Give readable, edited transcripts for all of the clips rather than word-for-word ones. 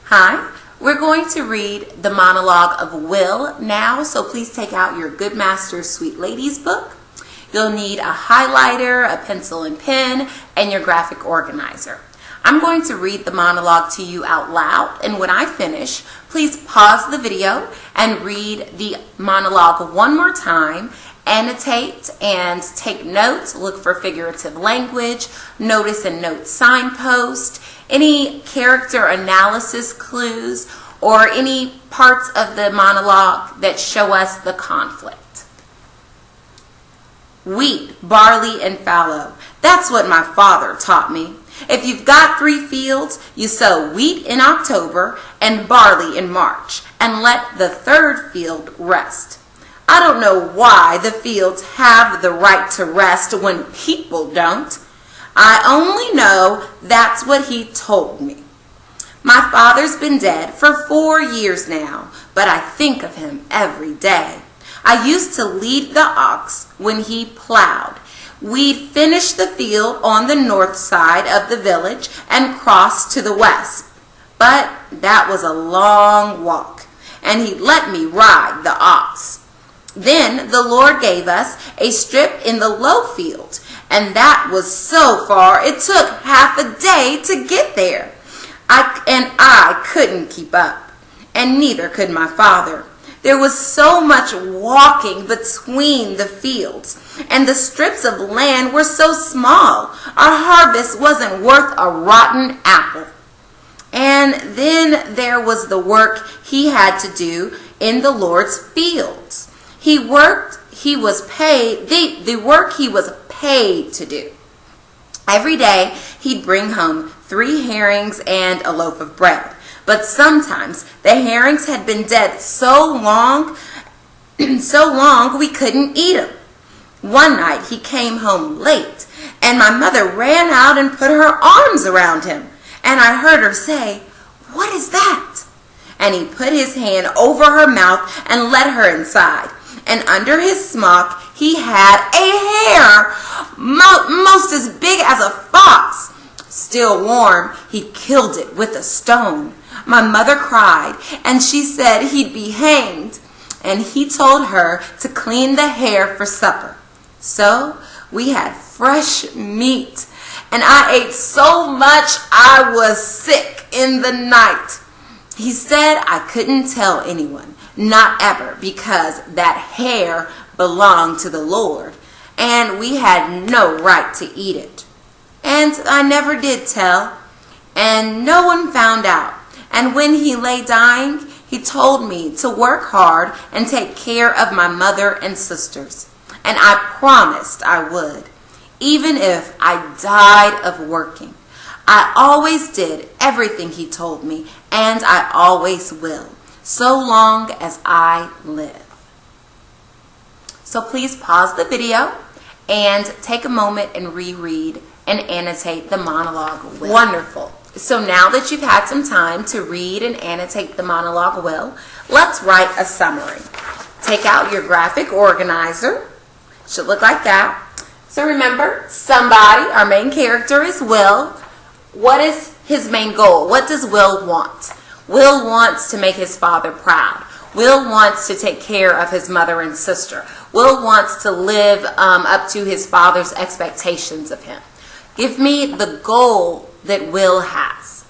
Hi, we're going to read the monologue of Will now, so please take out your Good Master Sweet Ladies book. You'll need a highlighter, a pencil and pen, and your graphic organizer. I'm going to read the monologue to you out loud, and when I finish, please pause the video and read the monologue one more time. Annotate and take notes. Look for figurative language, notice and note signpost, any character analysis clues, or any parts of the monologue that show us the conflict. Wheat, barley, and fallow. That's what my father taught me. If you've got 3 fields, you sow wheat in October and barley in March, and let the 3rd field rest. I don't know why the fields have the right to rest when people don't. I only know that's what he told me. My father's been dead for 4 years now, but I think of him every day. I used to lead the ox when he plowed. We'd finish the field on the north side of the village and cross to the west. But that was a long walk, and he let me ride the ox. Then the Lord gave us a strip in the low field, and that was so far it took half a day to get there. I couldn't keep up, and neither could my father. There was so much walking between the fields, and the strips of land were so small, our harvest wasn't worth a rotten apple. And then there was the work he had to do in the Lord's fields. The work he was paid to do. Every day he'd bring home 3 herrings and a loaf of bread. But sometimes the herrings had been dead so long we couldn't eat them. One night he came home late, and my mother ran out and put her arms around him. And I heard her say, "What is that?" And he put his hand over her mouth and led her inside. And under his smock he had a hare, most as big as a fox. Still warm, he killed it with a stone. My mother cried, and she said he'd be hanged. And he told her to clean the hare for supper. So we had fresh meat, and I ate so much I was sick in the night. He said I couldn't tell anyone. Not ever, because that hare belonged to the Lord, and we had no right to eat it. And I never did tell, and no one found out. And when he lay dying, he told me to work hard and take care of my mother and sisters. And I promised I would, even if I died of working. I always did everything he told me, and I always will, so long as I live. So please pause the video and take a moment and reread and annotate the monologue well. Wonderful. So now that you've had some time to read and annotate the monologue well, let's write a summary. Take out your graphic organizer. Should look like that. So remember, somebody, our main character is Will. What is his main goal? What does Will want? Will wants to make his father proud. Will wants to take care of his mother and sister. Will wants to live up to his father's expectations of him. Give me the goal that Will has.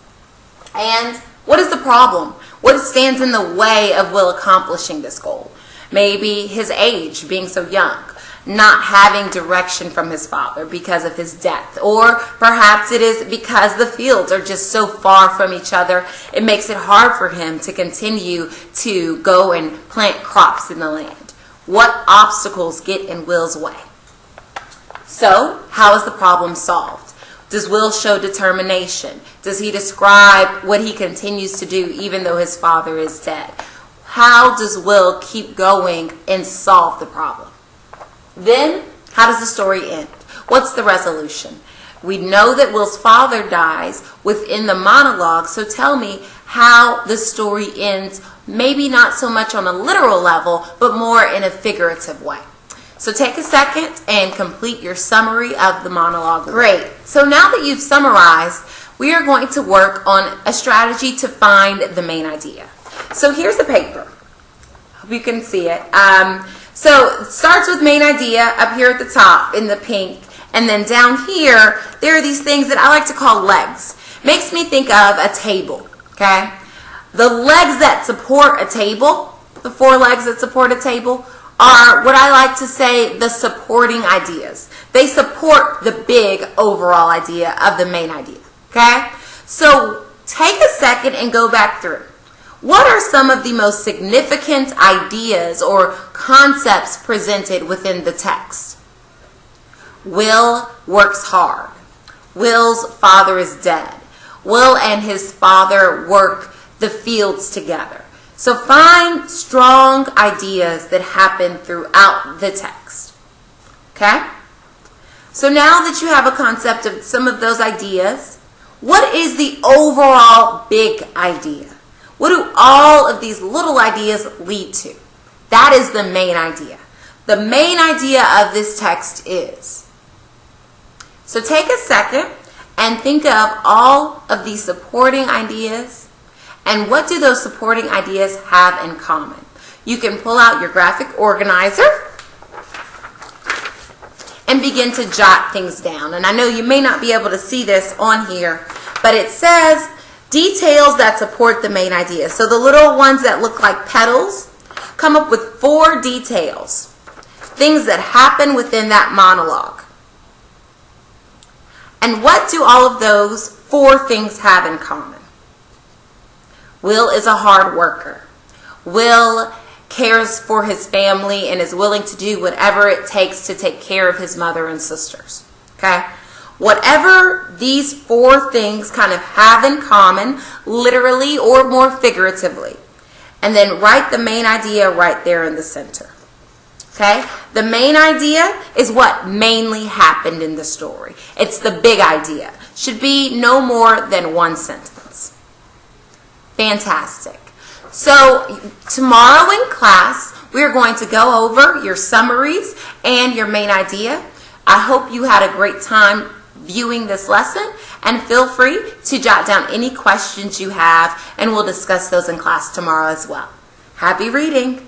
And what is the problem? What stands in the way of Will accomplishing this goal? Maybe his age, being so young, not having direction from his father because of his death. Or perhaps it is because the fields are just so far from each other, it makes it hard for him to continue to go and plant crops in the land. What obstacles get in Will's way? So, how is the problem solved? Does Will show determination? Does he describe what he continues to do even though his father is dead? How does Will keep going and solve the problem? Then, how does the story end? What's the resolution? We know that Will's father dies within the monologue, so tell me how the story ends, maybe not so much on a literal level, but more in a figurative way. So take a second and complete your summary of the monologue. Great. So now that you've summarized, we are going to work on a strategy to find the main idea. So here's the paper. Hope you can see it. So it starts with main idea up here at the top in the pink. And then down here, there are these things that I like to call legs. Makes me think of a table, okay? The legs that support a table, the 4 legs that support a table, are what I like to say the supporting ideas. They support the big overall idea of the main idea, okay? So take a second and go back through. What are some of the most significant ideas or concepts presented within the text? Will works hard. Will's father is dead. Will and his father work the fields together. So find strong ideas that happen throughout the text. Okay? So now that you have a concept of some of those ideas, what is the overall big idea? What do all of these little ideas lead to? That is the main idea. The main idea of this text is. So take a second and think of all of these supporting ideas and what do those supporting ideas have in common. You can pull out your graphic organizer and begin to jot things down. And I know you may not be able to see this on here, but it says details that support the main idea. So the little ones that look like petals, come up with 4 details, things that happen within that monologue. And what do all of those 4 things have in common? Will is a hard worker. Will cares for his family and is willing to do whatever it takes to take care of his mother and sisters. Okay? Whatever these 4 things kind of have in common, literally or more figuratively. And then write the main idea right there in the center. Okay? The main idea is what mainly happened in the story. It's the big idea. Should be no more than 1 sentence. Fantastic. So tomorrow in class, we're going to go over your summaries and your main idea. I hope you had a great time viewing this lesson, and feel free to jot down any questions you have, and we'll discuss those in class tomorrow as well. Happy reading!